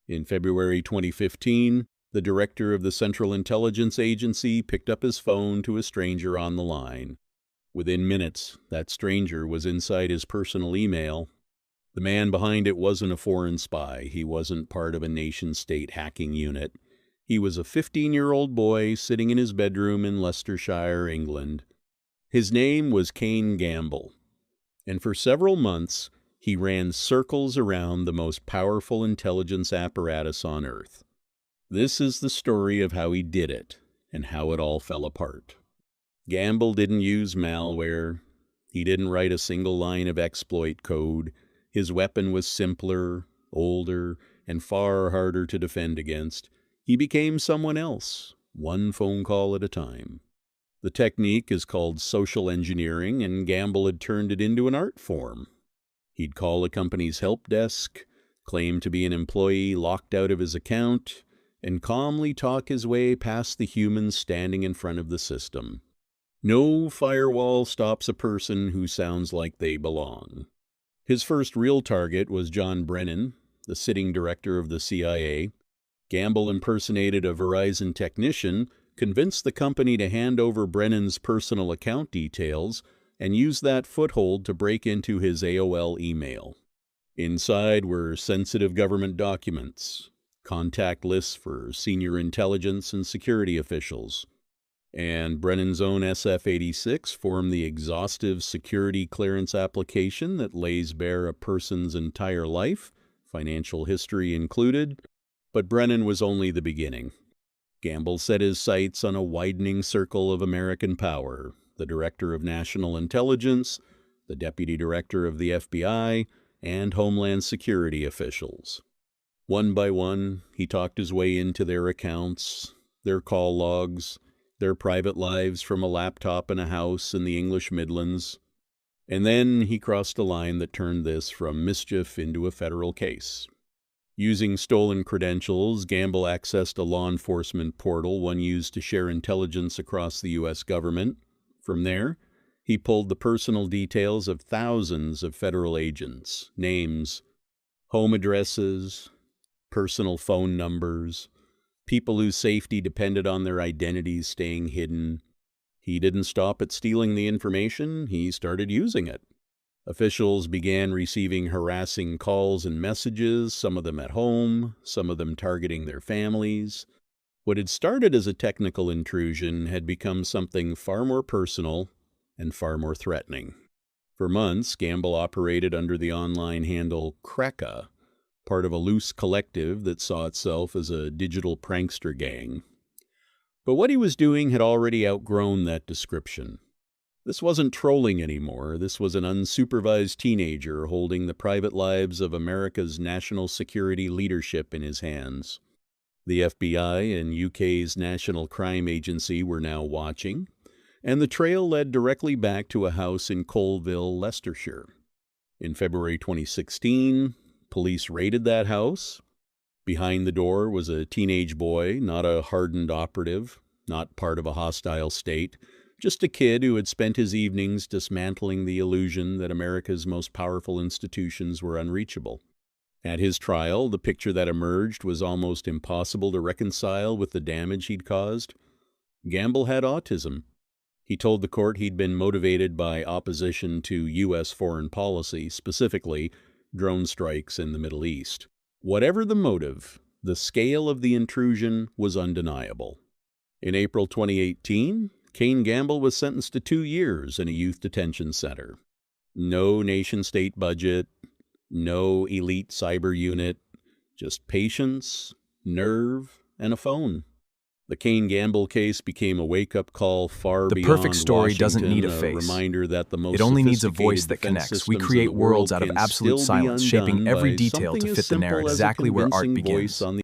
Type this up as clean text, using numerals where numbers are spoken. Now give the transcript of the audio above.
In February 2015, the director of the Central Intelligence Agency picked up his phone to a stranger on the line. Within minutes, that stranger was inside his personal email. The man behind it wasn't a foreign spy. He wasn't part of a nation-state hacking unit. He was a 15-year-old boy sitting in his bedroom in Leicestershire, England. His name was Kane Gamble, and for several months, he ran circles around the most powerful intelligence apparatus on Earth. This is the story of how he did it and how it all fell apart. Gamble didn't use malware. He didn't write a single line of exploit code. His weapon was simpler, older, and far harder to defend against. He became someone else, one phone call at a time. The technique is called social engineering, and Gamble had turned it into an art form. He'd call a company's help desk, claim to be an employee locked out of his account, and calmly talk his way past the humans standing in front of the system. No firewall stops a person who sounds like they belong. His first real target was John Brennan, the sitting director of the CIA. Gamble impersonated a Verizon technician, convinced the company to hand over Brennan's personal account details, and used that foothold to break into his AOL email. Inside were sensitive government documents, contact lists for senior intelligence and security officials, and Brennan's own SF-86 formed the exhaustive security clearance application that lays bare a person's entire life, financial history included. But Brennan was only the beginning. Gamble set his sights on a widening circle of American power, the Director of National Intelligence, the Deputy Director of the FBI, and Homeland Security officials. One by one, he talked his way into their accounts, their call logs, their private lives from a laptop in a house in the English Midlands. And then he crossed a line that turned this from mischief into a federal case. Using stolen credentials, Gamble accessed a law enforcement portal one used to share intelligence across the U.S. government. From there, he pulled the personal details of thousands of federal agents, names, home addresses, personal phone numbers, people whose safety depended on their identities staying hidden. He didn't stop at stealing the information, he started using it. Officials began receiving harassing calls and messages, some of them at home, some of them targeting their families. What had started as a technical intrusion had become something far more personal and far more threatening. For months, Gamble operated under the online handle Kreka, part of a loose collective that saw itself as a digital prankster gang. But what he was doing had already outgrown that description. This wasn't trolling anymore. This was an unsupervised teenager holding the private lives of America's national security leadership in his hands. The FBI and UK's National Crime Agency were now watching, and the trail led directly back to a house in Colville, Leicestershire. In February 2016, police raided that house. Behind the door was a teenage boy, not a hardened operative, not part of a hostile state, just a kid who had spent his evenings dismantling the illusion that America's most powerful institutions were unreachable. At his trial, the picture that emerged was almost impossible to reconcile with the damage he'd caused. Gamble had autism. He told the court he'd been motivated by opposition to U.S. foreign policy, specifically drone strikes in the Middle East. Whatever the motive, the scale of the intrusion was undeniable. In April 2018, Kane Gamble was sentenced to 2 years in a youth detention center. No nation-state budget, no elite cyber unit, just patience, nerve, and a phone. The Kane Gamble case became a wake-up call far beyond The perfect story Washington, doesn't need a face. reminder that the most It only needs a sophisticated voice that defense connects. We systems in create the world worlds out of can absolute still be silence, shaping undone every by detail to something as fit the narrative simple as a exactly where art convincing begins. voice on the